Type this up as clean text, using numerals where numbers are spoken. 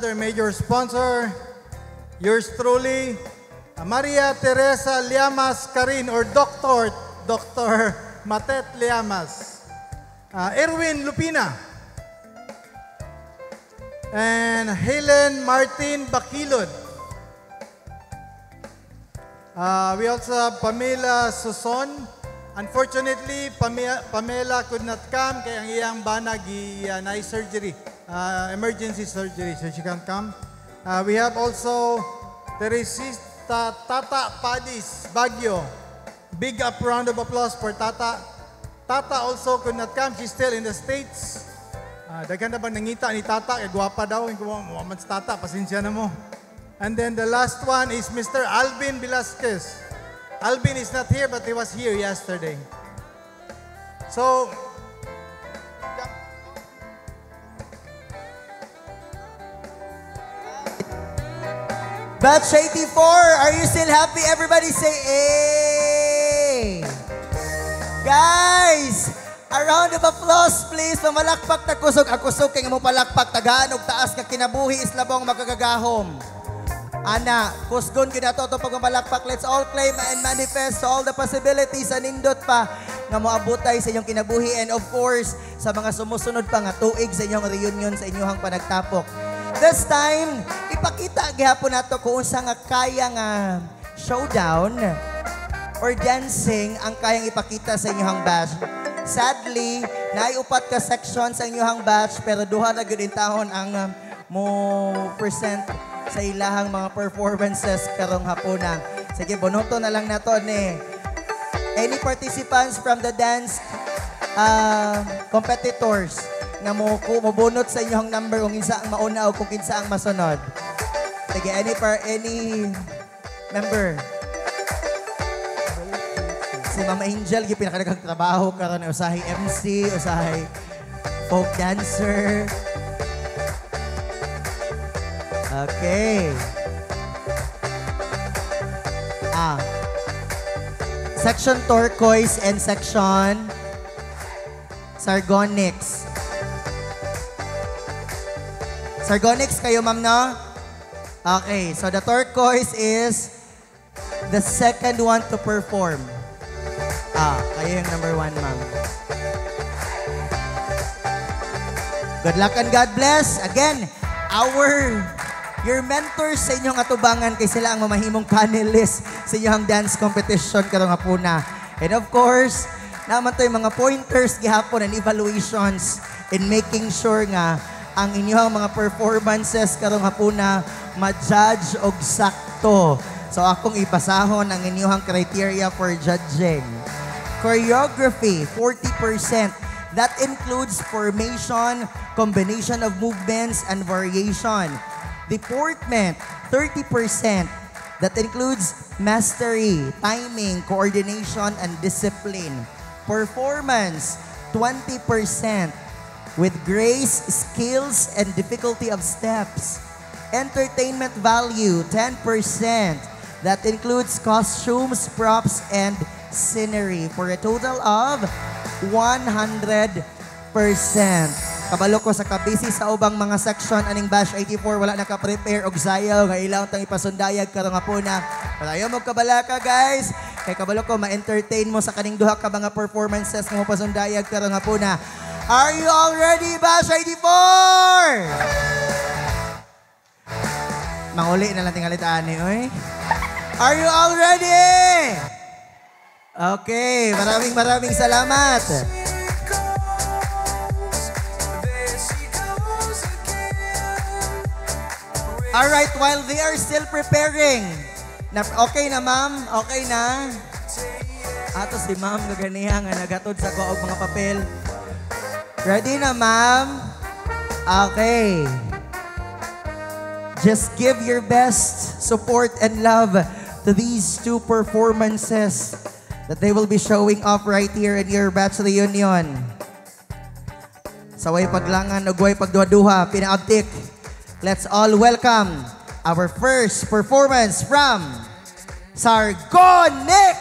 another major sponsor, yours truly, Maria Teresa Llamas Carin, or Dr. Matet Llamas, Erwin Lupina, and Helen Martin Bakilod. We also have Pamela Suson. Unfortunately, Pamela could not come kaya ang iyang banag na surgery, emergency surgery, so she can't come. We have also Teresita Tata Padis Baguio. Big up round of applause for Tata. Tata also could not come. She's still in the States. Daghan na ba nangita ni Tata? Gwapa daw. Muhammad Tata, pasensya na mo. And then the last one is Mr. Alvin Velasquez. Alvin is not here, but he was here yesterday. So, Batch 84, are you still happy? Everybody say, "Hey!" Guys, a round of applause, please. Pamalakpak na kusog. Akusog kay mo palakpak. Tagaan og taas nga kinabuhi islabong magkagagahom. Ana, kusgon gina to pag malakpak. Let's all claim and manifest all the possibilities and indot pa nga moabutay sa inyong kinabuhi, and of course sa mga sumusunod pa nga tuig sa inyong reunion sa inyong panagtapok. This time, ipakita gihapon nato kung unsa nga kaya nga showdown or dancing ang kayang ipakita sa inyong batch. Sadly, naiupat ka section sa inyong batch pero duha na gyud intahon ang mo present sa ilahang mga performances karong hapuna. Sige, bonoto na lang nato ni. Any participants from the dance competitors nga mabunot sa inyong number kung kinsa ang mauna o kung kinsa ang masunod. Sige, any member. Si Mama Angel, yung pinakadagang trabaho karon usahay MC, usahay folk dancer. Okay. Section turquoise and section Sargonix. Sargonix kayo, ma'am, no? Okay, so the turquoise is the second one to perform. Kayo yung number 1, ma'am. Good luck and God bless. Again, your mentors sa inyong atubangan kay sila ang mamahimong panelist sa inyong dance competition karong hapuna. And of course, naman to yung mga pointers gihapon and evaluations in making sure nga ang inyong mga performances karong hapuna ma-judge og sakto. So akong ipasahon ang inyong criteria for judging. Choreography, 40%. That includes formation, combination of movements, and variation. Deportment, 30%. That includes mastery, timing, coordination, and discipline. Performance, 20%. With grace, skills, and difficulty of steps. Entertainment value, 10%. That includes costumes, props, and scenery for a total of 100%. Kabalo ko sa kabisi sa ubang mga section aning Batch 84 wala naka-prepare og sayaw nga ilaw tang ipasundayag karong hapuna. Padayon mo kabalaka, guys. Kay kabalo ko ma-entertain mo sa kaning duha ka mga performances nga pasundayag karong hapuna. Are you all ready, Batch 84? Manguli na lang tingalitaan ni oy. Are you all ready? Okay, maraming salamat. Alright, while they are still preparing. Okay na, ma'am? Okay na? Ato si ma'am naganiya nga nagatod sa ko og mga papel. Ready na, ma'am? Okay. Just give your best support and love to these two performances that they will be showing off right here in your batch reunion. Sa way paglangan ug way pagduha-duha, pinaabtik. Let's all welcome our first performance from Sargonix!